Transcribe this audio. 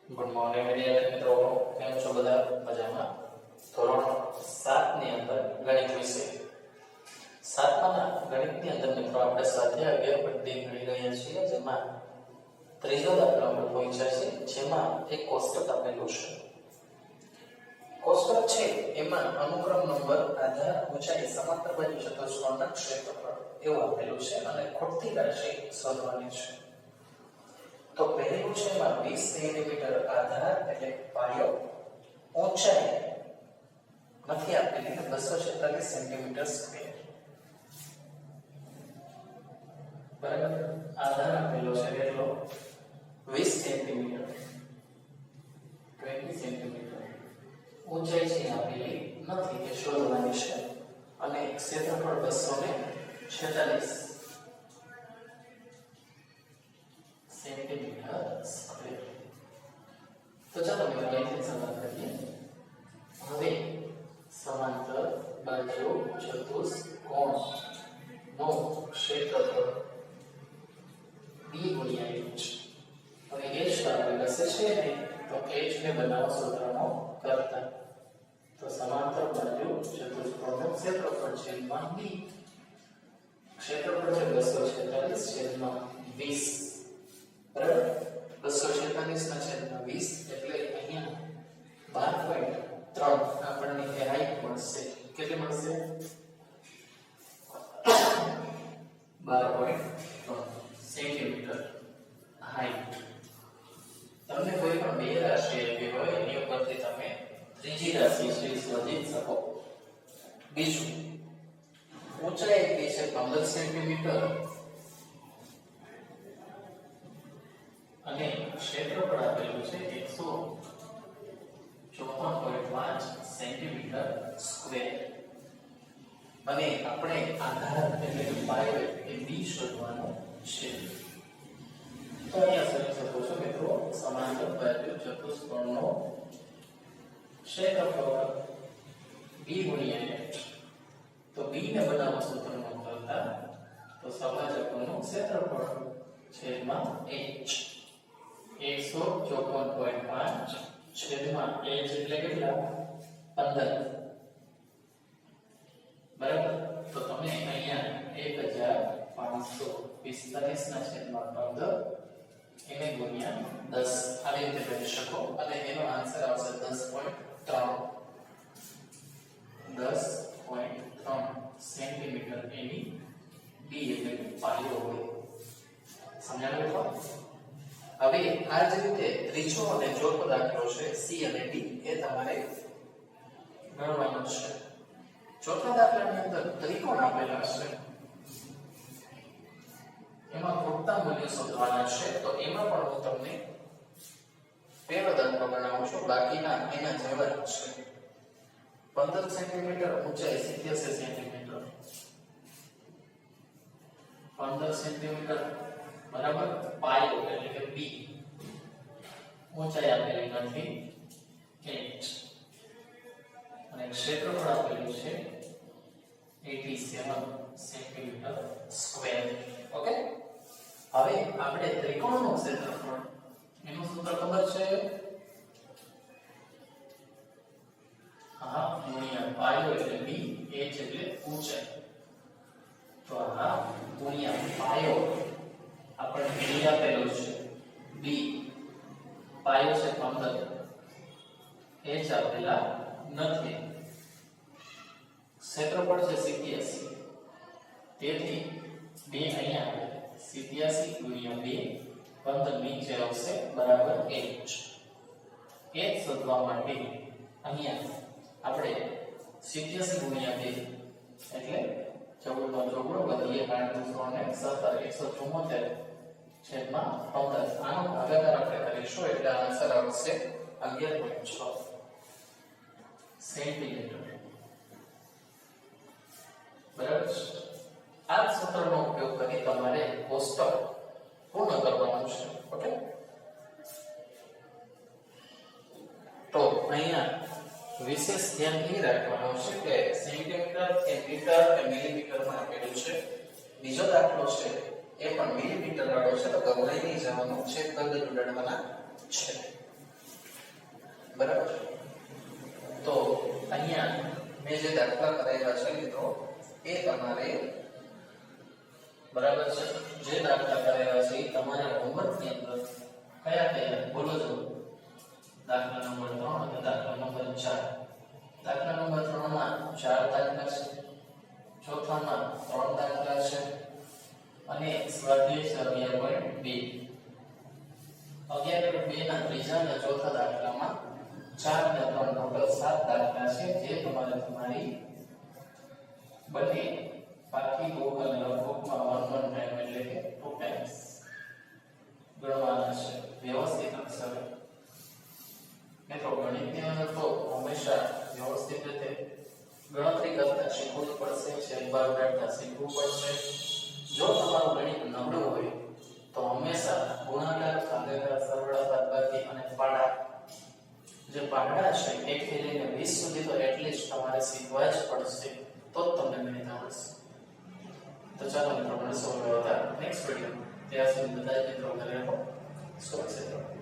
Good morning વિદ્યાર્થી મિત્રો, કેમ છો બધા? મજામાં? ધોરણ 7 ની અંદર ગણિત વિષય 7માં ગણિતની અંદર મિત્રો આપણે સ્વાધ્યાય 11 પદ્ધતિ ભણી રહ્યા છીએ, જેમાં ત્રીજો દાખલો આપણે પૂછ્યા છે, જેમાં એક કોષ્ટક આપેલું છે. કોષ્ટક છે એમાં અનુક્રમ નંબર, આધાર, ઊંચાઈ, સમાંતર બાજુ, ચતુષ્કોણના ક્ષેત્રફળ એવું આપેલું છે અને ખોટતી રાશિ શોધવાની છે. તો પહેલું છે એમાં 20 સેન્ટીમીટર આધાર એટલે પાયો, ઊંચાઈ નથી આપેલી 246 સેન્ટીમીટર સ્ક્વેર. બરાબર, આધાર આપેલો છે કેટલો? 20 સેન્ટીમીટર, 20 સેન્ટીમીટર. ઊંચાઈ છે આપેલી નથી, એ શોધવાની છે અને ક્ષેત્રફળ 246 સેન્ટીમીટર સ્ક્વેર. તો ચાલો મિત્રો અહીંથી શરૂઆત કરીએ. હવે સમાંતર બાજુ ચતુષ્કોણ નો ક્ષેત્રફળ b ગુણ્યા h. હવે h આપેલ છે ને, તો h ને બનાવો સૂત્રનો કરતા. તો સમાંતર બાજુ ચતુષ્કોણ નું ક્ષેત્રફળ છે b. ક્ષેત્રફળ છે 246 છેદમાં 20. બરાબર, 246 ના છેદમાં 20 એટલે અહીંયા 12.3 આપણને એ હાઈટ મળશે. કેટલી મળશે? 12.3 સેન્ટીમીટર હાઈટ. તમને કોઈ પણ બે રાશિ આપી હોય એની ઉપરથી તમે ત્રીજી રાશિ છે શોધી શકો. બીજું, ઊંચાઈ આપી છે 15 સેન્ટીમીટર અને ક્ષેત્રફળ આપેલું છે 154.5 સેન્ટીમીટર સ્ક્વેર. અને આપણે આધાર એટલે કે પાયો એ b શોધવાનો છે. તો અહીંયા સમજી શકો છો મિત્રો, સમાંતર બાજુ ચતુષ્કોણનો ક્ષેત્રફળ b ગુણ્યા h. તો b ને બનાવો સૂત્રનો કરતા, તો સભાજકોનું ક્ષેત્રફળ છેદમાં h. 154.5 છેદમાં h એટલે કેટલા? 15. બરાબર, તો તમે અહીંયા 1545 ના છેદમાં 15 એને ગુણ્યા 10 આવી રીતે કરી શકો અને એનો આન્સર આવશે 10.3 સેન્ટીમીટર એની b એટલે પાયો હોય. સમજાણું મિત્રો? હવે આ જ રીતે ત્રીજો અને ચોથો દાખલો છે c અને d, એ તમારે ગણવાનો છે. ચોથા દાખલાની અંદર ત્રિકોણ આપેલા છે, એમાં ખૂટતા મૂલ્ય શોધવાના છે. તો એમાં પણ હું તમને પહેલો દાખલો બનાવું છું, બાકીના એના જેવા જ છે. 15 સેન્ટીમીટર ઊંચાઈ, 87 સેન્ટીમીટર, 15 સેન્ટીમીટર બરાબર. પાયો એટલે કે b, ઊંચાઈ આપેલી નથી h અને ક્ષેત્રફળ આપેલું છે 87 સેન્ટીમીટર સ્ક્વેર. ઓકે, હવે આપણે ત્રિકોણનું ક્ષેત્રફળ એનું સૂત્ર ખબર છે? હા, ગુણ્યા પાયો એટલે b, h એટલે ઊંચાઈ. તો આ ગુણ્યા પાયો આપણે b આપેલું છે b, પાયો છે 15, h આપેલા નથી, ક્ષેત્રફળ છે 87. તેથી 2 અહીંયા આવે, 87 ગુણ્યા 2, 15 નીચે આવશે બરાબર h. h શોધવા માટે અહીંયા આપણે 87 ગુણ્યા 2 એટલે 14 વધીએ 174 છેદમાં 15. આનો ભાગાકાર આપણે કરીશું એટલે આન્સર આવશે 11.6 સેન્ટીમીટર. બરાબર, આ સૂત્રનો ઉપયોગ કરી તમારે કોષ્ટક પૂર્ણ કરવાનું છે. ઓકે, તો અહીંયા વિશેષ ધ્યાન એ રાખવાનું છે કે સેન્ટીમીટર કે મીટર કે મિલીમીટરમાં આપેલું છે. બીજો દાખલો છે એ પણ મિલીમીટર વાળો છે, તો ગભરાઈ નહીં જવાનું છે, પદ ઉડાડવાના છે. બરાબર છે. તો અહીંયા મેં જે દાખલા કરાવ્યા છે મિત્રો એ તમારે બરાબર છે. જે દાખલા કરાવ્યા છે એ તમારે હોમવર્કની અંદર કયા કયા બોલો છો? દાખલા નંબર 3 અને દાખલા નંબર 4. દાખલા નંબર 3 માં 4 દાખલા છે, ચોથામાં 3 દાખલા છે અને સ્વાધ્યાય 11.2 11.2 ના ત્રીજા અને ચોથા દાખલામાં 4 અને 3 ટોટલ 7 દાખલા છે જે તમારે તમારી બંને પાકી બુક અને નોટબુકમાં 1 ટાઈમ એટલે કે 2 ટાઈમ્સ ગણવાના છે વ્યવસ્થિત અક્ષરે. મિત્રો ગણિતની અંદર તો હંમેશા વ્યવસ્થિત રીતે ગણતરી કરતા શીખવું જ પડશે, શેરબાર કાઢતા શીખવું પડશે. જો તમારું ગણિત નબળું હોય તો હંમેશા ગુણાકાર, ભાગાકાર, સરવાળા, બાદબાકી અને પાડા જે પાડા છે 1 થી લઈને 20 સુધી તો એટલીસ્ટ તમારે શીખવા જ પડશે, તો જ તમને ગણિત આવડશે. તો ચાલો મિત્રો મળીશું હવે નેક્સ્ટ વિડીયો. ત્યાં સુધી બધા જ મિત્રો ઘરે રહો, સુરક્ષિત રહો.